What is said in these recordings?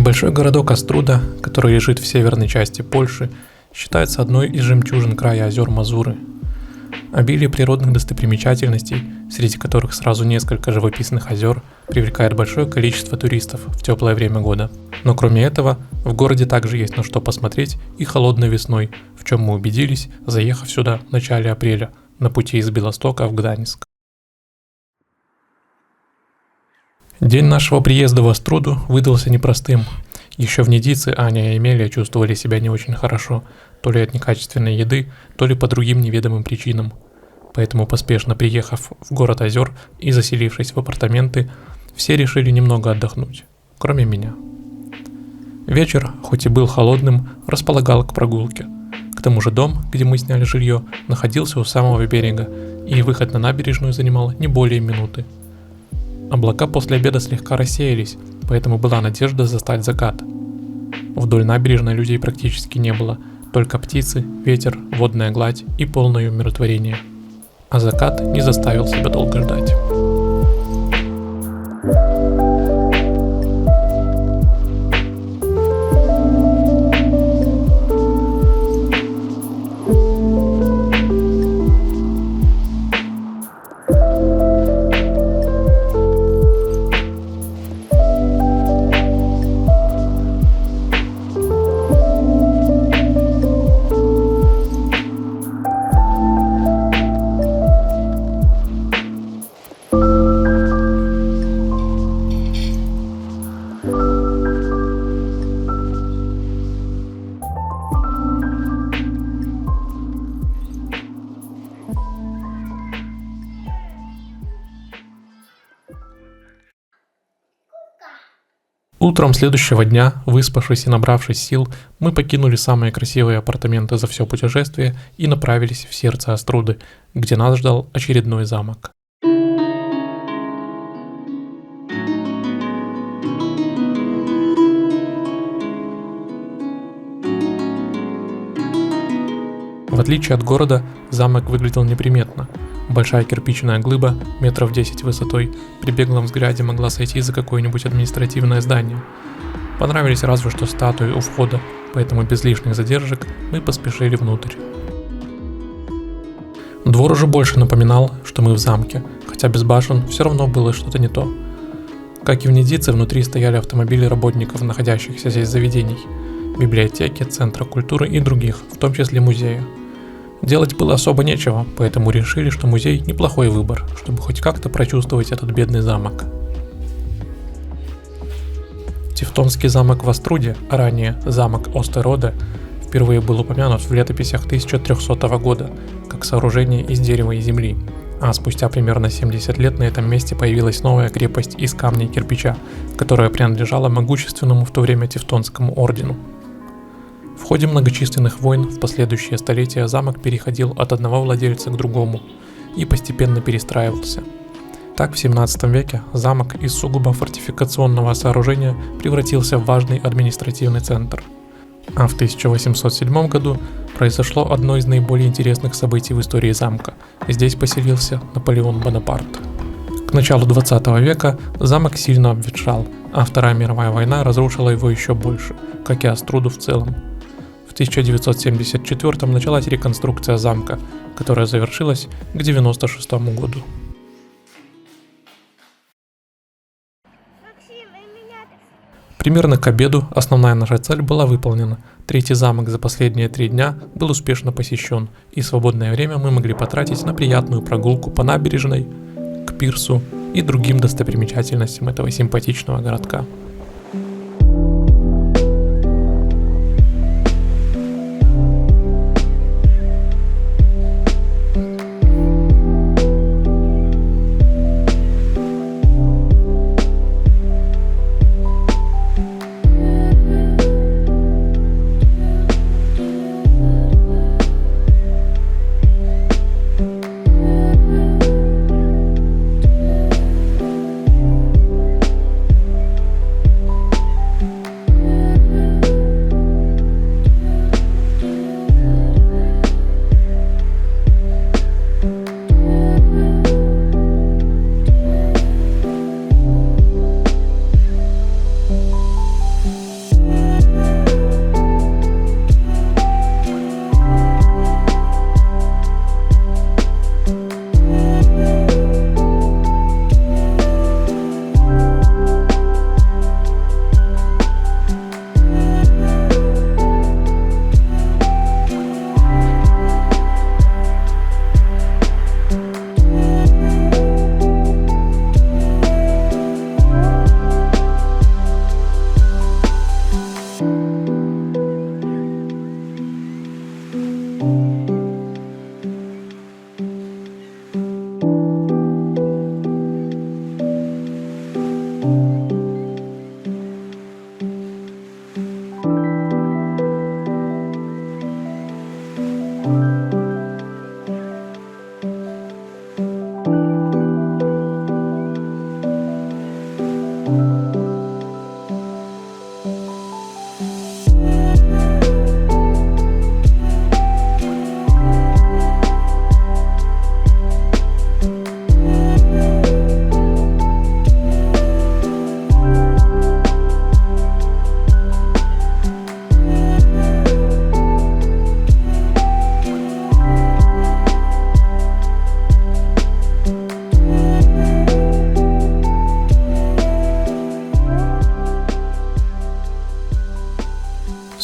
Небольшой городок Оструда, который лежит в северной части Польши, считается одной из жемчужин края озер Мазуры. Обилие природных достопримечательностей, среди которых сразу несколько живописных озер, привлекает большое количество туристов в теплое время года. Но кроме этого, в городе также есть на что посмотреть и холодной весной, в чем мы убедились, заехав сюда в начале апреля, на пути из Белостока в Гданьск. День нашего приезда в Оструду выдался непростым. Еще в Недице Аня и Эмилия чувствовали себя не очень хорошо, то ли от некачественной еды, то ли по другим неведомым причинам. Поэтому, поспешно приехав в город озер и заселившись в апартаменты, все решили немного отдохнуть, кроме меня. Вечер, хоть и был холодным, располагал к прогулке. К тому же дом, где мы сняли жилье, находился у самого берега, и выход на набережную занимал не более минуты. Облака после обеда слегка рассеялись, поэтому была надежда застать закат. Вдоль набережной людей практически не было, только птицы, ветер, водная гладь и полное умиротворение. А закат не заставил себя долго ждать. Утром следующего дня, выспавшись и набравшись сил, мы покинули самые красивые апартаменты за все путешествие и направились в сердце Оструды, где нас ждал очередной замок. В отличие от города, замок выглядел неприметно. Большая кирпичная глыба, метров 10 высотой, при беглом взгляде могла сойти за какое-нибудь административное здание. Понравились разве что статуи у входа, поэтому без лишних задержек мы поспешили внутрь. Двор уже больше напоминал, что мы в замке, хотя без башен все равно было что-то не то. Как и в Недице, внутри стояли автомобили работников, находящихся здесь заведений, библиотеки, центра культуры и других, в том числе музея. Делать было особо нечего, поэтому решили, что музей – неплохой выбор, чтобы хоть как-то прочувствовать этот бедный замок. Тевтонский замок в Оструде, а ранее замок Остероде, впервые был упомянут в летописях 1300 года, как сооружение из дерева и земли, а спустя примерно 70 лет на этом месте появилась новая крепость из камня и кирпича, которая принадлежала могущественному в то время Тевтонскому ордену. В ходе многочисленных войн в последующие столетия замок переходил от одного владельца к другому и постепенно перестраивался. Так, в 17 веке замок из сугубо фортификационного сооружения превратился в важный административный центр. А в 1807 году произошло одно из наиболее интересных событий в истории замка. Здесь поселился Наполеон Бонапарт. К началу 20 века замок сильно обветшал, а Вторая мировая война разрушила его еще больше, как и Оструду в целом. В 1974 началась реконструкция замка, которая завершилась к 1996 году. Примерно к обеду основная наша цель была выполнена. Третий замок за последние 3 дня был успешно посещен, и свободное время мы могли потратить на приятную прогулку по набережной, к пирсу и другим достопримечательностям этого симпатичного городка.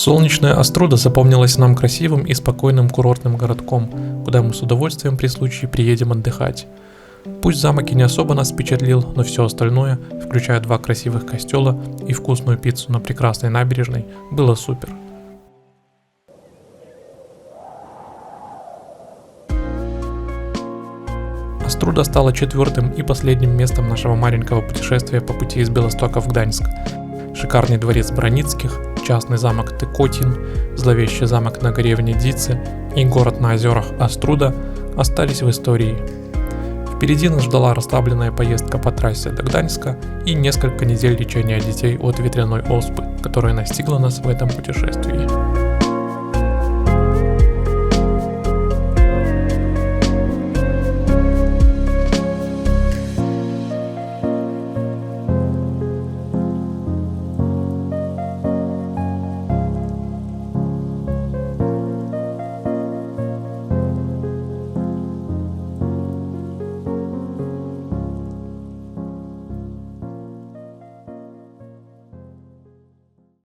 Солнечная Оструда запомнилась нам красивым и спокойным курортным городком, куда мы с удовольствием при случае приедем отдыхать. Пусть замок и не особо нас впечатлил, но все остальное, включая 2 красивых костела и вкусную пиццу на прекрасной набережной, было супер. Оструда стала 4-м и последним местом нашего маленького путешествия по пути из Белостока в Гданьск. Шикарный дворец Браницких, частный замок Тыкотин, зловещий замок на горе Внедице и город на озерах Оструда остались в истории. Впереди нас ждала расслабленная поездка по трассе до Гданьска и несколько недель лечения детей от ветряной оспы, которая настигла нас в этом путешествии.